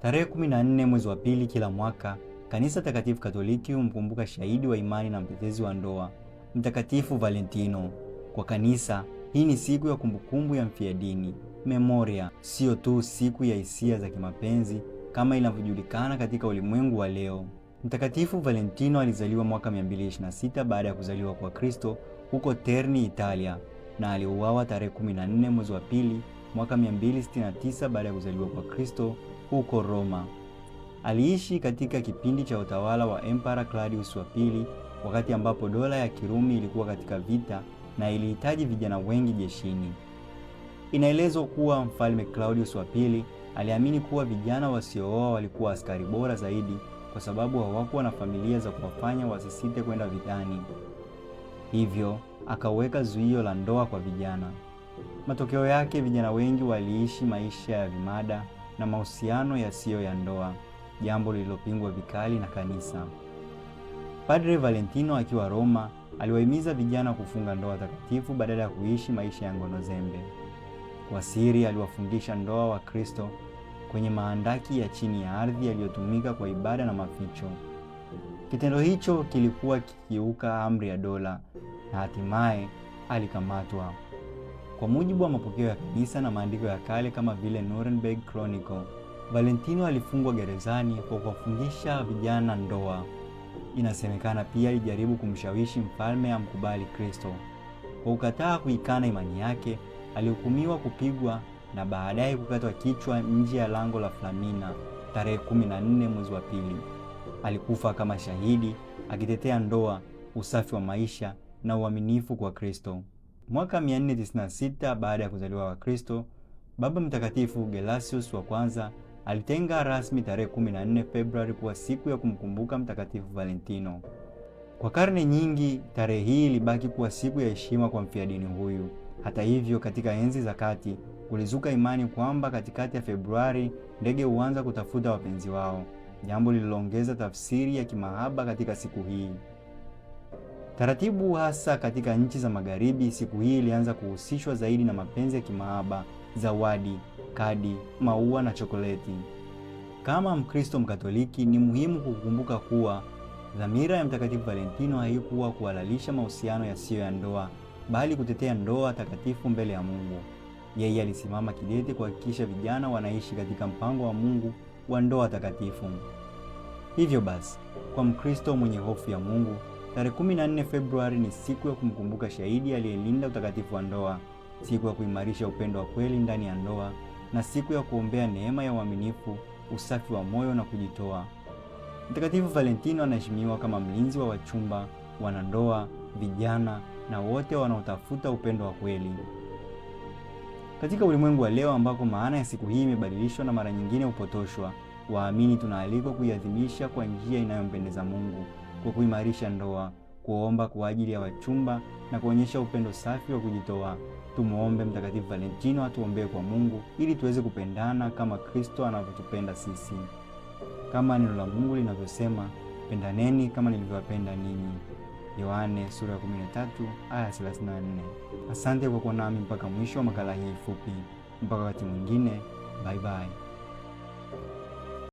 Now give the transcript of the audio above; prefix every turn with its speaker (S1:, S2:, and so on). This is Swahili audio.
S1: Tarehe 14 mwezi wa pili kila mwaka, Kanisa Takatifu Katoliki humkumbuka shahidi wa imani na mtetezi wa ndoa, Mtakatifu Valentino. Kwa kanisa, hii ni siku ya kumbukumbu ya mfiadini, memoria, sio tu siku ya hisia za kimapenzi kama inavyojulikana katika ulimwengu wa leo. Mtakatifu Valentino alizaliwa mwaka 226 baada ya kuzaliwa kwa Kristo huko Terni, Italia, na aliuawa tarehe 14 mwezi wa pili mwaka 269 baada ya kuzaliwa kwa Kristo huko Roma. Aliishi katika kipindi cha utawala wa Emperor Claudius wa pili, wakati ambapo dola ya Kirumi ilikuwa katika vita na ilihitaji vijana wengi jeshini. Inaelezwa kuwa Mfalme Claudius wa pili aliamini kuwa vijana wasiooa walikuwa askari bora zaidi kwa sababu hawakuwa na familia za kuwafanya wasisite kwenda vitani. Hivyo akaweka zuio la ndoa kwa vijana. Matokeo yake, vijana wengi waliishi maisha ya vimada na mahusiano yasiyo ya ndoa, jambo lililopingwa vikali na kanisa. Padre Valentino akiwa Roma aliwahimiza vijana kufunga ndoa takatifu badala ya kuishi maisha ya ngono zembe. Kwa siri aliwafundisha ndoa wa Kristo kwenye mahandaki ya chini ya ardhi yaliyotumika kwa ibada na maficho. Kitendo hicho kilikuwa kikiuka amri ya dola na hatimaye alikamatwa. Kwa mujibu wa mapokeo ya kanisa na maandiko ya kale kama vile Nuremberg Chronicle, Valentino alifungwa gerezani kwa kuwafundisha vijana ndoa. Inasemekana pia alijaribu kumshawishi mfalme amkubali Kristo. Kwa kukataa kuikana imani yake, alihukumiwa kupigwa na baadaye kukatwa kichwa nje ya lango la Flamina tarehe 14 mwezi wa pili. Alikufa kama shahidi akitetea ndoa, usafi wa maisha na uaminifu kwa Kristo. Mwaka 496 baada ya kuzaliwa kwa Kristo, Baba Mtakatifu Gelasius wa kwanza alitenga rasmi tarehe 14 Februari kuwa siku ya kumkumbuka Mtakatifu Valentino. Kwa karne nyingi, tarehe hii ilibaki kuwa siku ya heshima kwa mfiadini huyu. Hata hivyo, katika enzi za kati kulizuka imani kwamba katikati ya Februari ndege huanza kutafuta wapenzi wao, jambo lililoongeza tafsiri ya kimahaba katika siku hii. Taratibu, hasa katika nchi za Magharibi, siku hii ilianza kuhusishwa zaidi na mapenzi ya kimahaba, zawadi, kadi, maua na chokoleti. Kama Mkristo Mkatoliki, ni muhimu kukumbuka kuwa dhamira ya Mtakatifu Valentino haikuwa kuhalalisha mahusiano yasiyo ya ndoa, bali kutetea ndoa takatifu mbele ya Mungu. Yeye alisimama kidete kuhakikisha vijana wanaishi katika mpango wa Mungu wa ndoa takatifu. Hivyo basi, kwa Mkristo mwenye hofu ya Mungu, tarehe 14 Februari ni siku ya kumkumbuka shahidi aliyelinda utakatifu wa ndoa, siku ya kuimarisha upendo wa kweli ndani ya ndoa, na siku ya kuombea neema ya uaminifu, usafi wa moyo na kujitoa. Mtakatifu Valentino anaheshimiwa kama mlinzi wa wachumba, wanandoa, vijana na wote wanaotafuta upendo wa kweli. Katika ulimwengu wa leo ambako maana ya siku hii imebadilishwa na mara nyingine upotoshwa, waamini tunaalikwa kuiadhimisha kwa njia inayompendeza Mungu, kwa kuimarisha ndoa, kuomba kwa ajili ya wachumba na kuonyesha upendo safi wa kujitoa. Tumuombe Mtakatifu Valentino atuombee kwa Mungu ili tuweze kupendana kama Kristo anavyotupenda sisi. Kama neno la Mungu linavyosema, pendaneni kama nilivyowapenda ninyi. Yohane sura ya 13 aya 34. Asante kwa kuwa nami mpaka mwisho wa makala hii fupi. Mpaka wakati mwingine, bye bye.